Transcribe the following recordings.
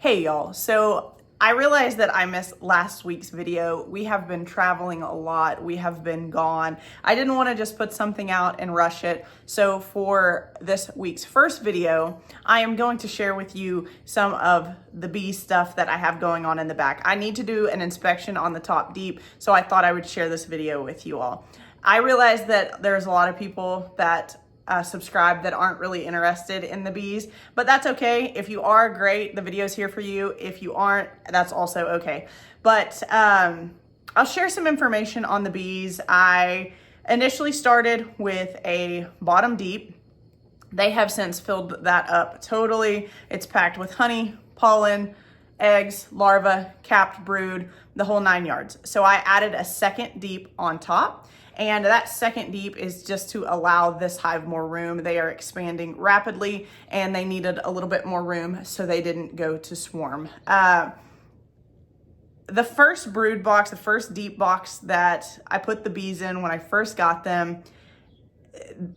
Hey y'all, so I realized that I missed last week's video. We have been traveling a lot. We have been gone. I didn't want to just put something out and rush it. So for this week's first video, I am going to share with you some of the bee stuff that I have going on in the back. I need to do an inspection on the top deep, so I thought I would share this video with you all. I realized that there's a lot of people that subscribe that aren't really interested in the bees, but that's okay. If you are, great, the video's here for you. If you aren't, that's also okay. But I'll share some information on the bees. I initially started with a bottom deep. They have since filled that up totally. It's packed with honey, pollen, eggs, larvae, capped brood, the whole 9 yards. So I added a second deep on top. And that second deep is just to allow this hive more room. They are expanding rapidly and they needed a little bit more room so they didn't go to swarm. The first brood box, the first deep box that I put the bees in when I first got them,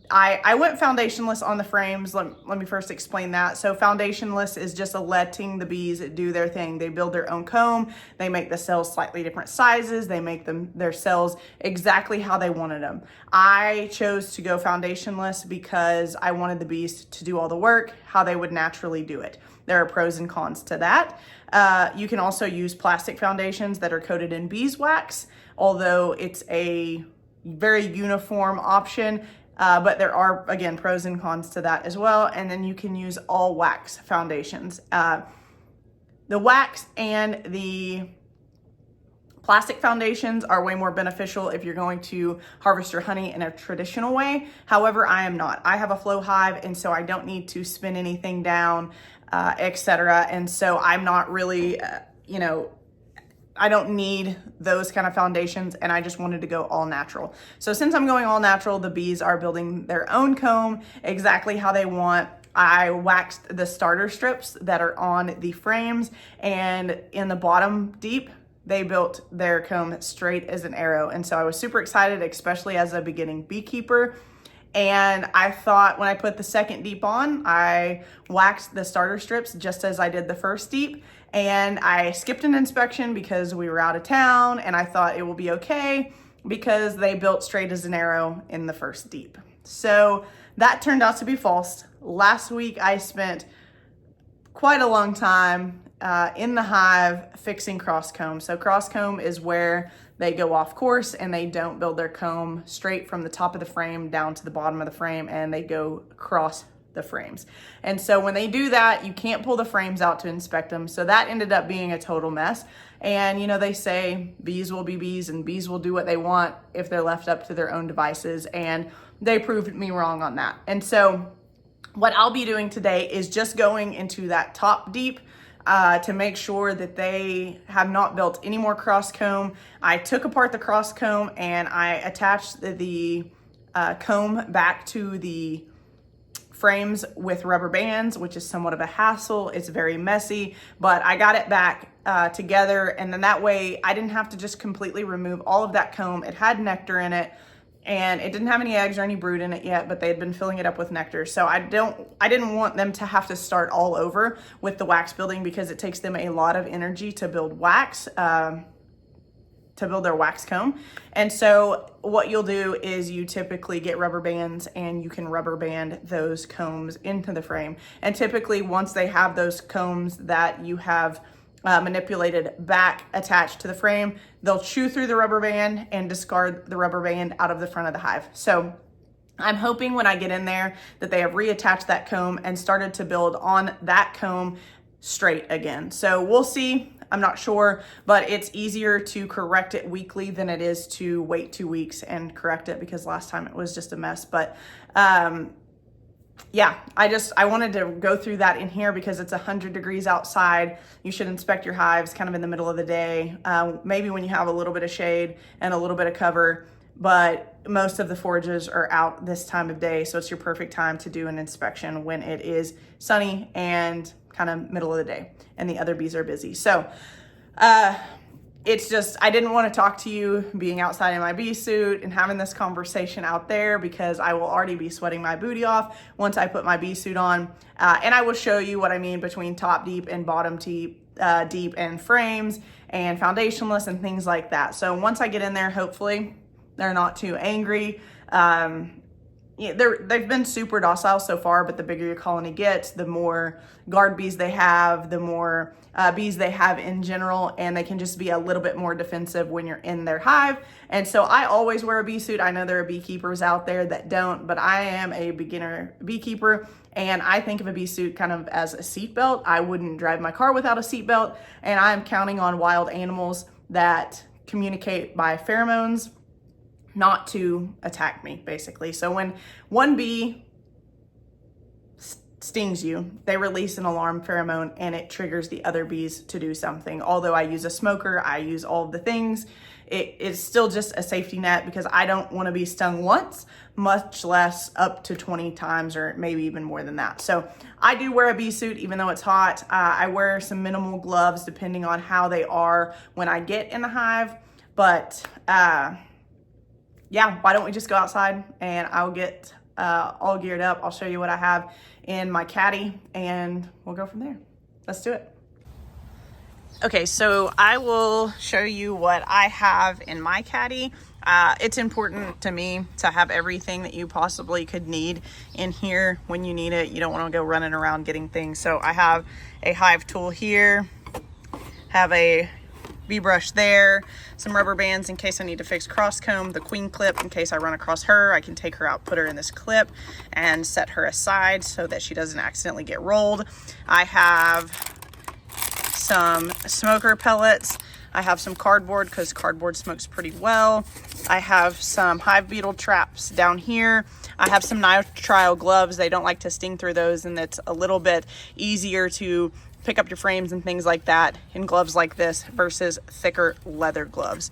I went foundationless on the frames. Let me first explain that. So foundationless is just letting the bees do their thing. They build their own comb. They make the cells slightly different sizes. They make their cells exactly how they wanted them. I chose to go foundationless because I wanted the bees to do all the work how they would naturally do it. There are pros and cons to that. You can also use plastic foundations that are coated in beeswax, although it's a very uniform option. But there are, again, pros and cons to that as well. And then you can use all wax foundations. The wax and the plastic foundations are way more beneficial if you're going to harvest your honey in a traditional way. However, I am not. I have a flow hive, and so I don't need to spin anything down, etc. And so I'm not really, I don't need those kind of foundations, and I just wanted to go all natural. So since I'm going all natural, the bees are building their own comb exactly how they want. I waxed the starter strips that are on the frames, and in the bottom deep, they built their comb straight as an arrow. And so I was super excited, especially as a beginning beekeeper. And I thought when I put the second deep on, I waxed the starter strips just as I did the first deep. And I skipped an inspection because we were out of town, and I thought it will be okay because they built straight as an arrow in the first deep. So that turned out to be false. Last week I spent quite a long time in the hive fixing cross comb. So cross comb is where they go off course and they don't build their comb straight from the top of the frame down to the bottom of the frame, and they go across the frames. And so when they do that, you can't pull the frames out to inspect them. So that ended up being a total mess. And they say bees will be bees and bees will do what they want if they're left up to their own devices. And they proved me wrong on that. And so what I'll be doing today is just going into that top deep to make sure that they have not built any more cross comb. I took apart the cross comb and I attached the comb back to the frames with rubber bands, which is somewhat of a hassle. It's very messy, but I got it back together, and then that way I didn't have to just completely remove all of that comb. It had nectar in it, and it didn't have any eggs or any brood in it yet, but they had been filling it up with nectar. So I didn't want them to have to start all over with the wax building, because it takes them a lot of energy to build wax, to build their wax comb. And so what you'll do is you typically get rubber bands and you can rubber band those combs into the frame. And typically once they have those combs that you have manipulated back attached to the frame, they'll chew through the rubber band and discard the rubber band out of the front of the hive. So I'm hoping when I get in there that they have reattached that comb and started to build on that comb straight again. So we'll see. I'm not sure, but it's easier to correct it weekly than it is to wait 2 weeks and correct it, because last time it was just a mess. But yeah, I wanted to go through that in here because it's 100 degrees outside. You should inspect your hives kind of in the middle of the day, maybe when you have a little bit of shade and a little bit of cover, but most of the forages are out this time of day. So it's your perfect time to do an inspection when it is sunny and kind of middle of the day and the other bees are busy. So it's just, I didn't want to talk to you being outside in my bee suit and having this conversation out there, because I will already be sweating my booty off once I put my bee suit on. And I will show you what I mean between top deep and bottom deep, deep and frames and foundationless and things like that. So once I get in there, hopefully they're not too angry. Yeah, they've been super docile so far, but the bigger your colony gets, the more guard bees they have, the more bees they have in general, and they can just be a little bit more defensive when you're in their hive. And so I always wear a bee suit. I know there are beekeepers out there that don't, but I am a beginner beekeeper, and I think of a bee suit kind of as a seatbelt. I wouldn't drive my car without a seatbelt, and I'm counting on wild animals that communicate by pheromones not to attack me, basically. So when one bee stings you, they release an alarm pheromone and it triggers the other bees to do something. Although I use a smoker, I use all of the things, it is still just a safety net, because I don't want to be stung once, much less up to 20 times or maybe even more than that. So I do wear a bee suit even though it's hot. I wear some minimal gloves depending on how they are when I get in the hive. But yeah, why don't we just go outside and I'll get all geared up. I'll show you what I have in my caddy and we'll go from there. Let's do it. Okay, so I will show you what I have in my caddy. It's important to me to have everything that you possibly could need in here when you need it. You don't want to go running around getting things. So I have a hive tool here, have a bee brush there, some rubber bands in case I need to fix cross comb, the queen clip in case I run across her. I can take her out, put her in this clip and set her aside so that she doesn't accidentally get rolled. I have some smoker pellets. I have some cardboard because cardboard smokes pretty well. I have some hive beetle traps down here. I have some nitrile gloves. They don't like to sting through those, and it's a little bit easier to pick up your frames and things like that in gloves like this versus thicker leather gloves.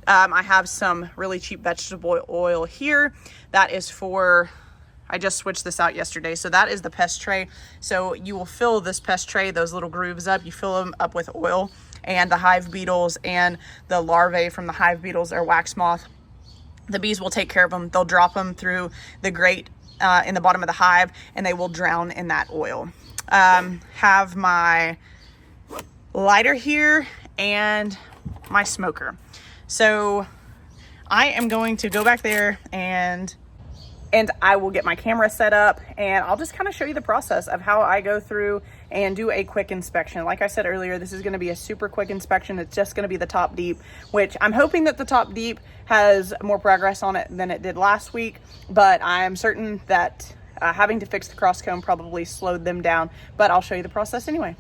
I have some really cheap vegetable oil here. That is for, I just switched this out yesterday. So that is the pest tray. So you will fill this pest tray, those little grooves up, you fill them up with oil, and the hive beetles and the larvae from the hive beetles or wax moth, the bees will take care of them. They'll drop them through the grate in the bottom of the hive and they will drown in that oil. Have my lighter here and my smoker. So I am going to go back there and I will get my camera set up and I'll just kind of show you the process of how I go through and do a quick inspection. Like I said earlier, this is going to be a super quick inspection. It's just going to be the top deep, which I'm hoping that the top deep has more progress on it than it did last week, but I'm certain that having to fix the cross comb probably slowed them down, but I'll show you the process anyway.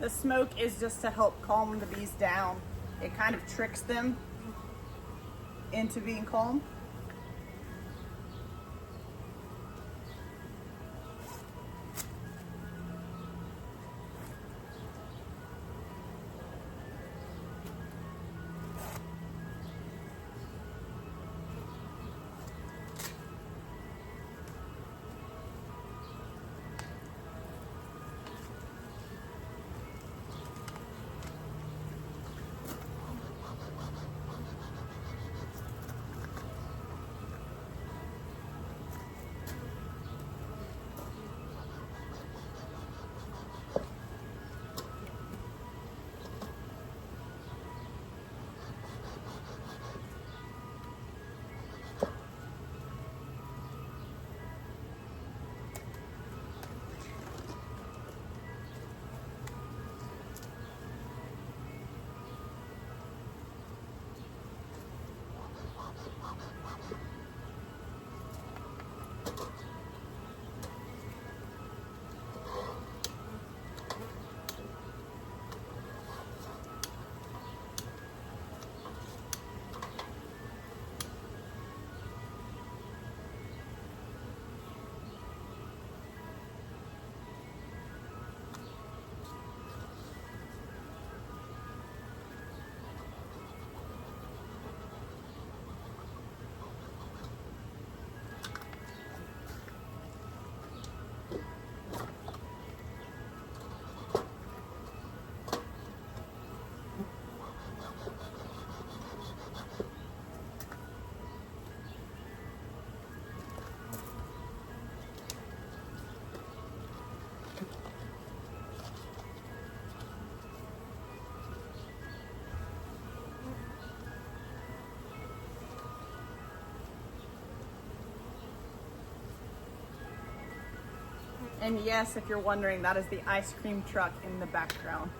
The smoke is just to help calm the bees down. It kind of tricks them into being calm. And yes, if you're wondering, that is the ice cream truck in the background.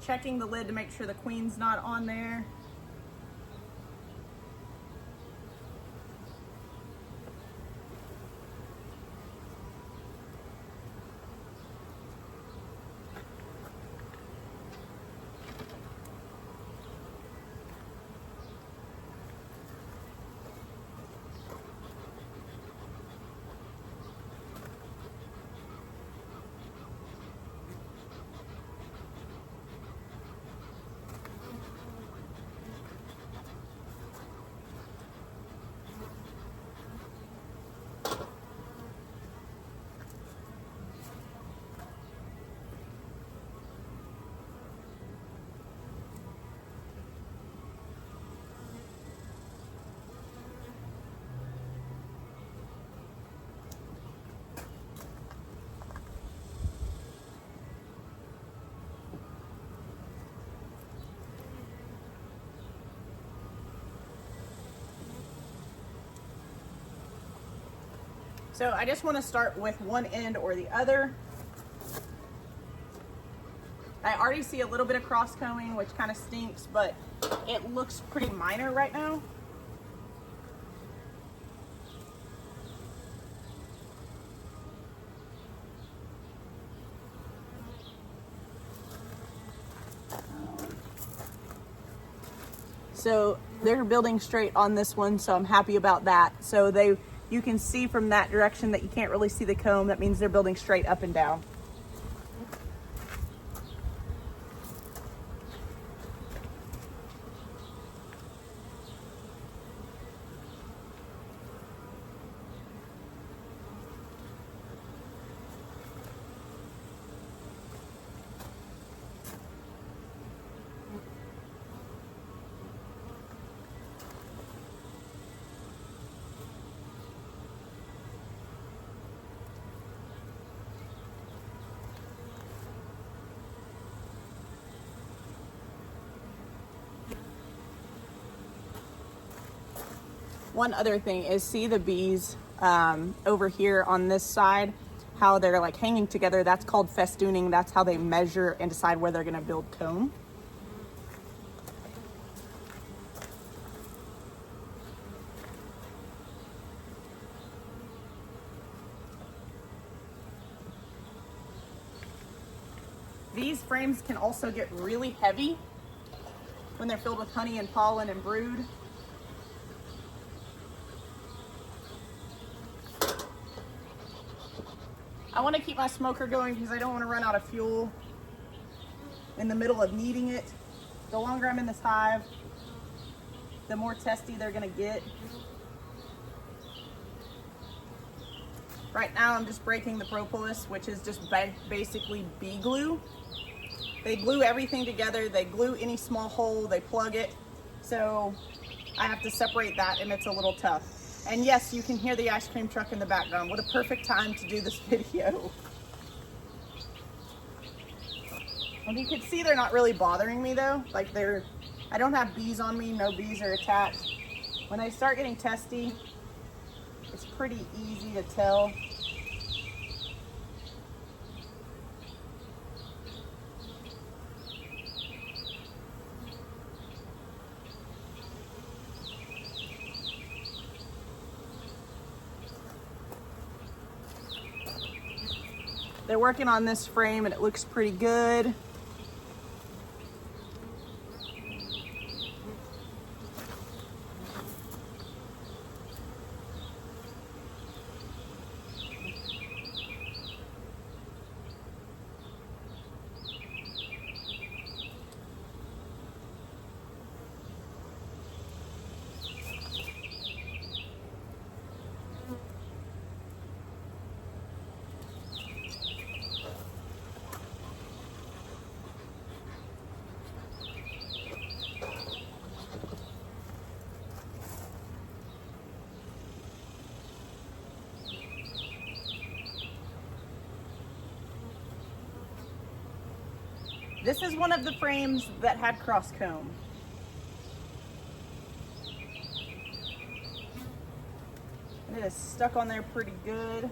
Checking the lid to make sure the queen's not on there. So I just want to start with one end or the other. I already see a little bit of cross combing, which kind of stinks, but it looks pretty minor right now. So they're building straight on this one, so I'm happy about that. So they You can see from that direction that you can't really see the comb. That means they're building straight up and down. One other thing is, see the bees over here on this side, how they're like hanging together. That's called festooning. That's how they measure and decide where they're going to build comb. These frames can also get really heavy when they're filled with honey and pollen and brood. I want to keep my smoker going because I don't want to run out of fuel in the middle of needing it. The longer I'm in this hive, the more testy they're going to get. Right now I'm just breaking the propolis, which is just basically bee glue. They glue everything together. They glue any small hole, they plug it. So I have to separate that, and it's a little tough. And yes, you can hear the ice cream truck in the background. What a perfect time to do this video. And you can see they're not really bothering me though. Like I don't have bees on me, no bees are attached. When they start getting testy, it's pretty easy to tell. They're working on this frame and it looks pretty good. This is one of the frames that had cross comb. And it is stuck on there pretty good.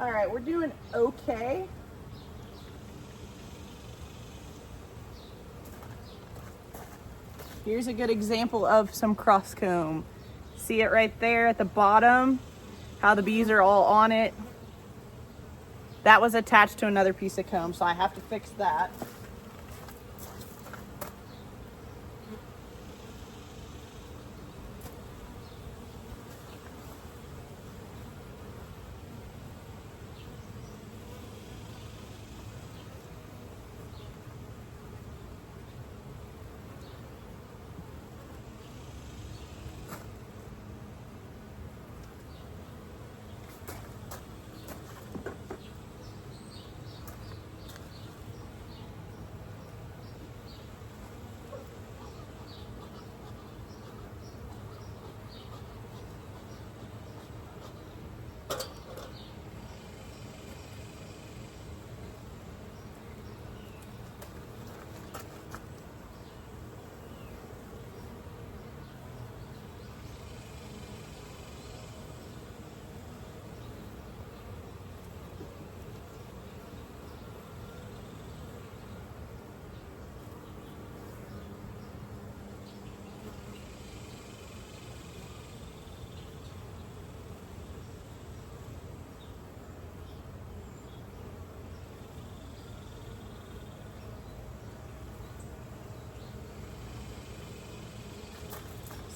All right, we're doing okay. Here's a good example of some cross comb. See it right there at the bottom, how the bees are all on it. That was attached to another piece of comb, so I have to fix that.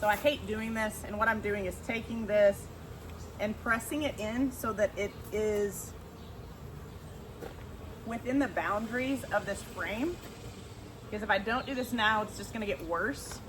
So I hate doing this, and what I'm doing is taking this and pressing it in so that it is within the boundaries of this frame. Because if I don't do this now, it's just gonna get worse.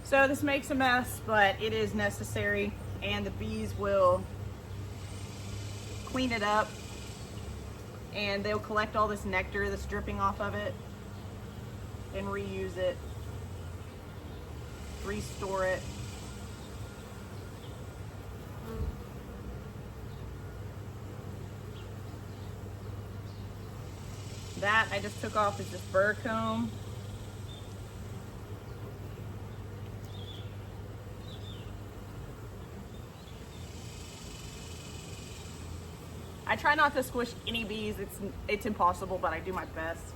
So this makes a mess, but it is necessary, and the bees will clean it up, and they'll collect all this nectar that's dripping off of it and reuse it, restore it. That I just took off is this burr comb. I try not to squish any bees. It's impossible, but I do my best.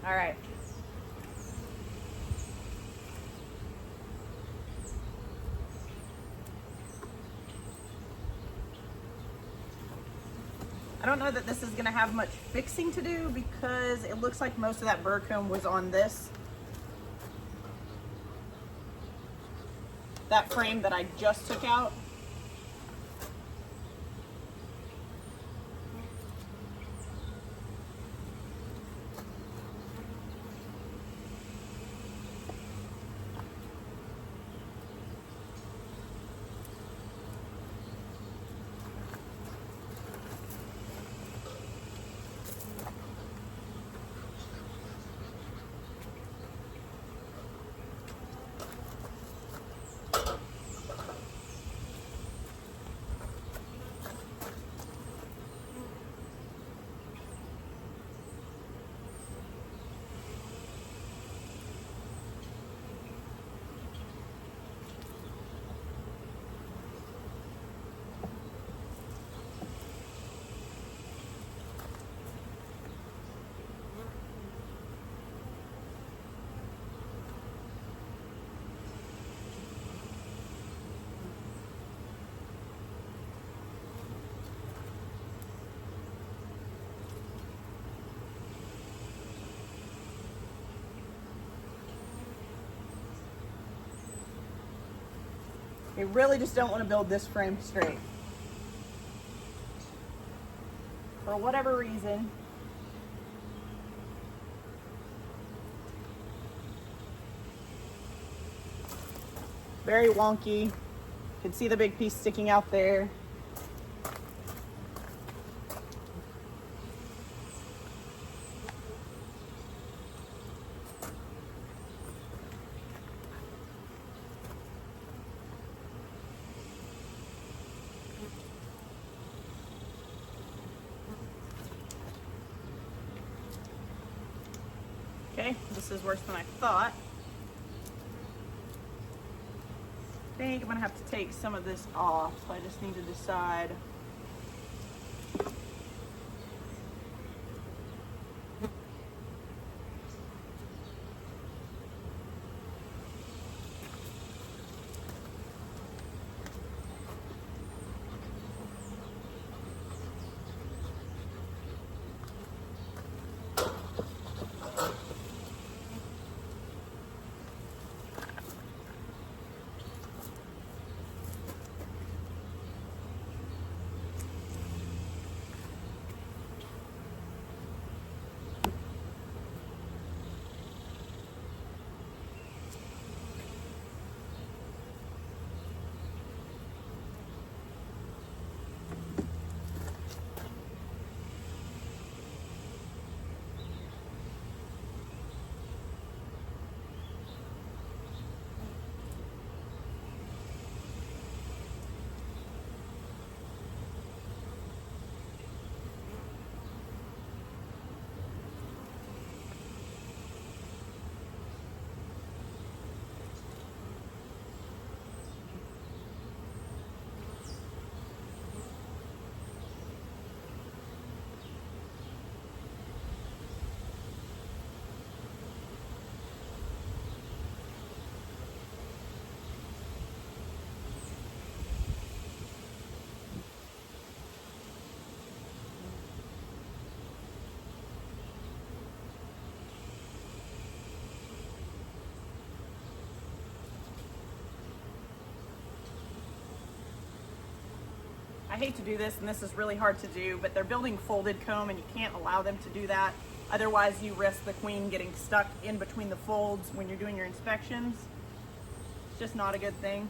All right. I don't know that this is gonna have much fixing to do because it looks like most of that burr comb was on that frame that I just took out. They really just don't want to build this frame straight. For for whatever reason. Very wonky. You can see the big piece sticking out there. Okay, this is worse than I thought. I think I'm gonna have to take some of this off, so I just need to decide. I hate to do this, and this is really hard to do, but they're building folded comb and you can't allow them to do that. Otherwise you risk the queen getting stuck in between the folds when you're doing your inspections. It's just not a good thing.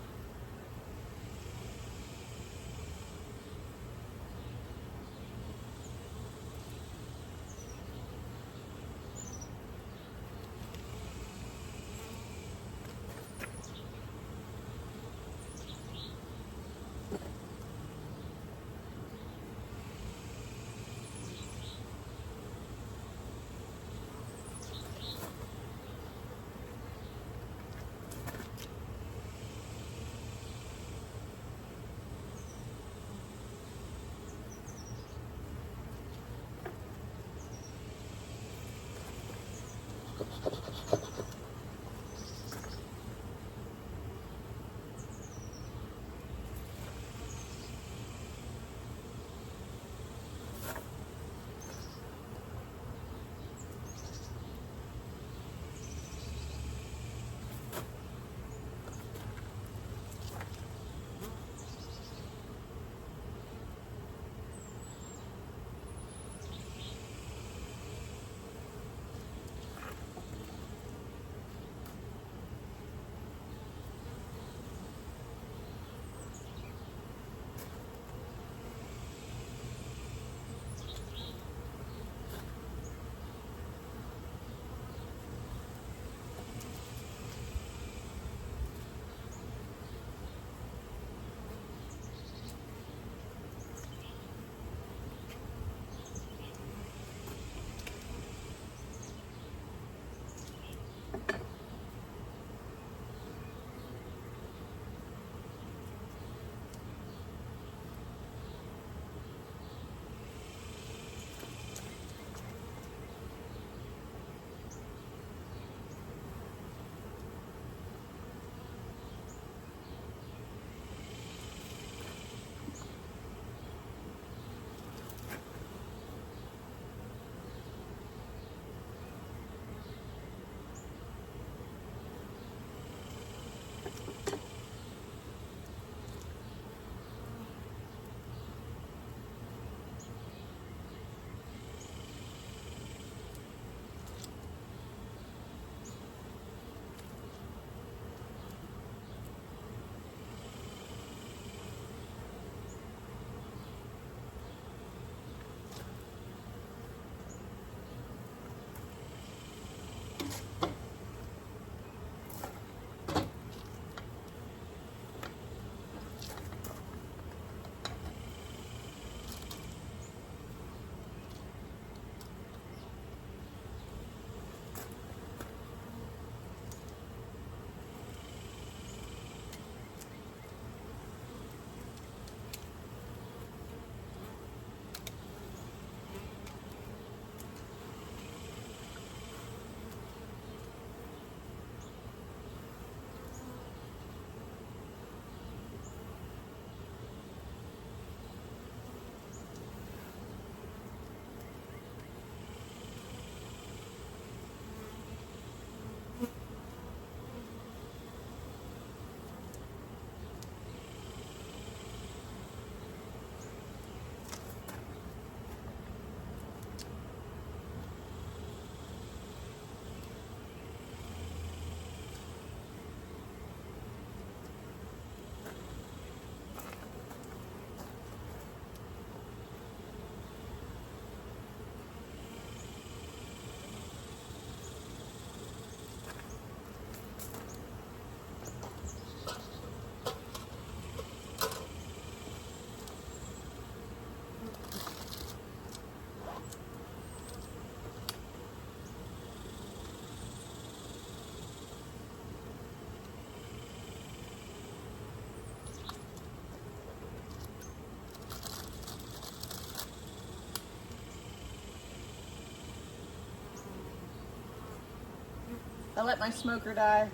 I let my smoker die.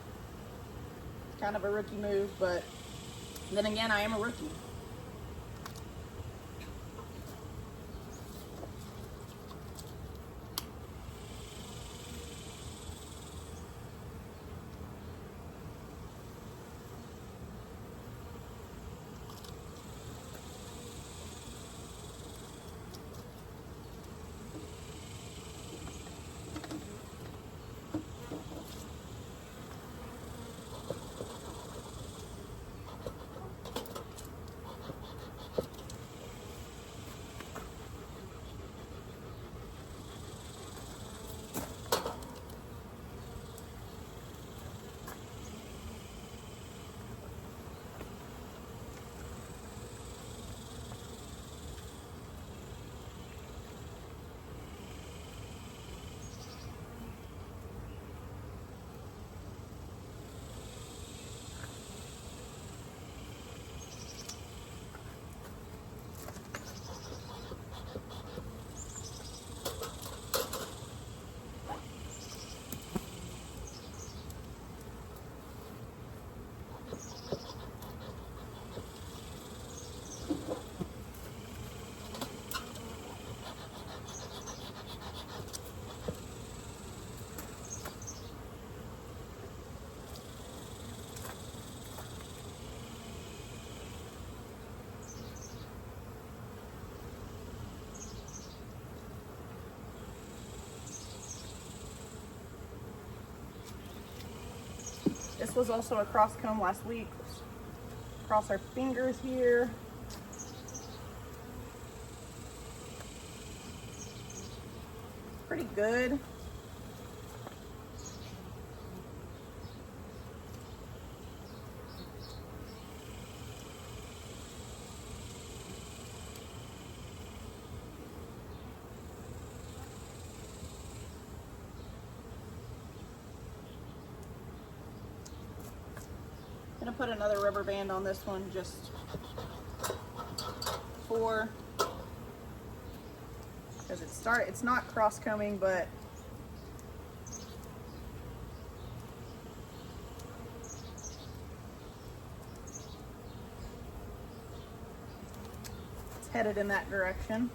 Kind of a rookie move, but then again, I am a rookie. This was also a cross comb last week. Cross our fingers here. Pretty good. Gonna put another rubber band on this one just for, because it's not cross combing, but it's headed in that direction.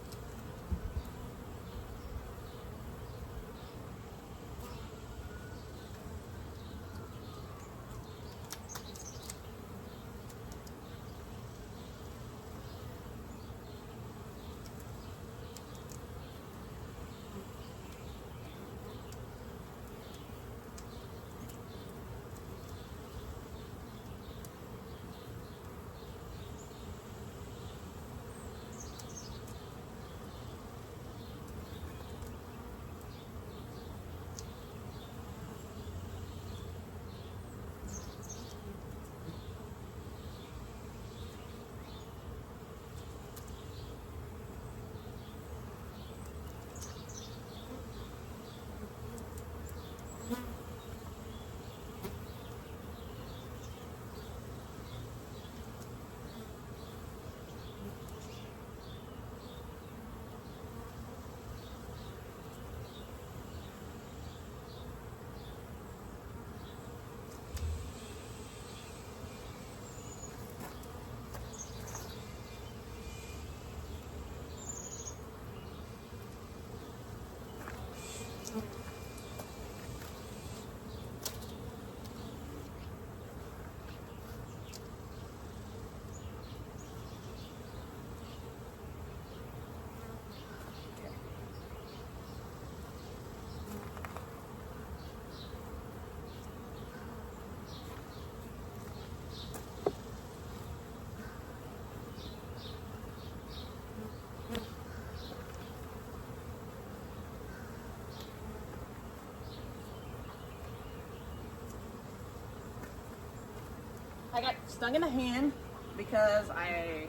I got stung in the hand because I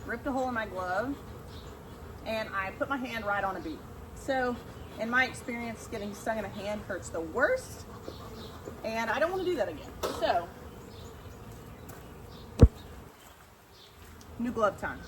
ripped a hole in my glove and I put my hand right on a bee. So in my experience, getting stung in the hand hurts the worst, and I don't want to do that again. So, new glove time.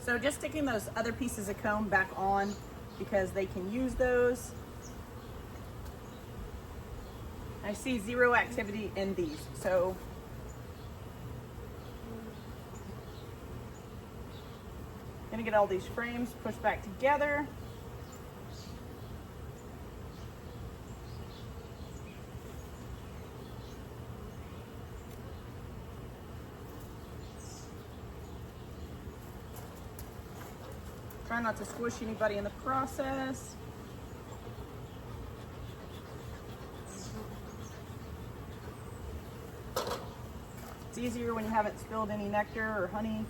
So just sticking those other pieces of comb back on because they can use those. I see zero activity in these, so I'm gonna get all these frames pushed back together. Try not to squish anybody in the process. It's easier when you haven't spilled any nectar or honey.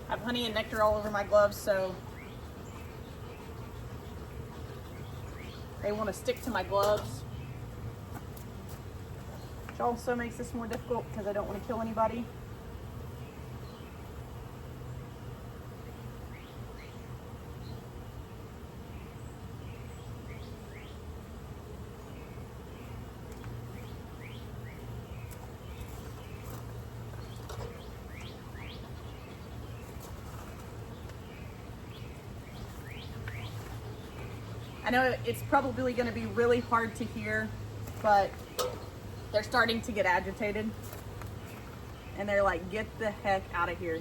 I have honey and nectar all over my gloves, so they want to stick to my gloves, which also makes this more difficult because I don't want to kill anybody. I know it's probably going to be really hard to hear, but they're starting to get agitated. And they're like, get the heck out of here.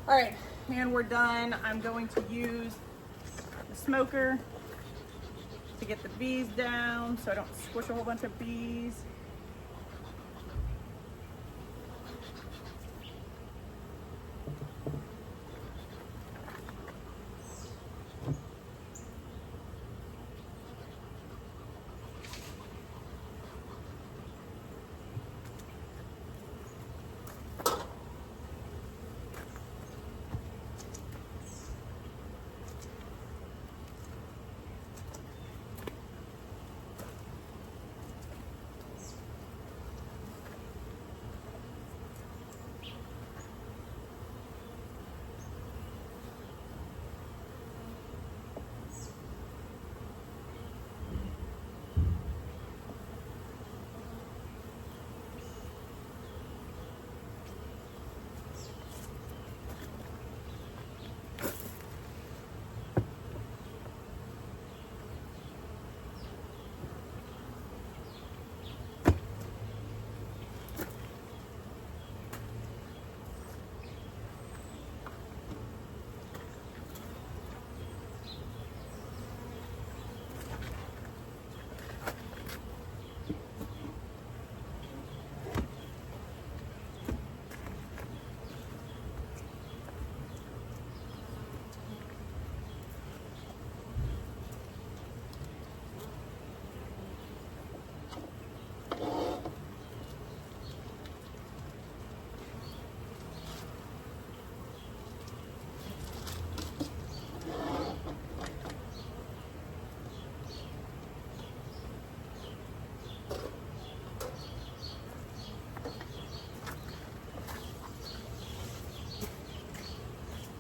All right, and we're done. I'm going to use the smoker to get the bees down so I don't squish a whole bunch of bees.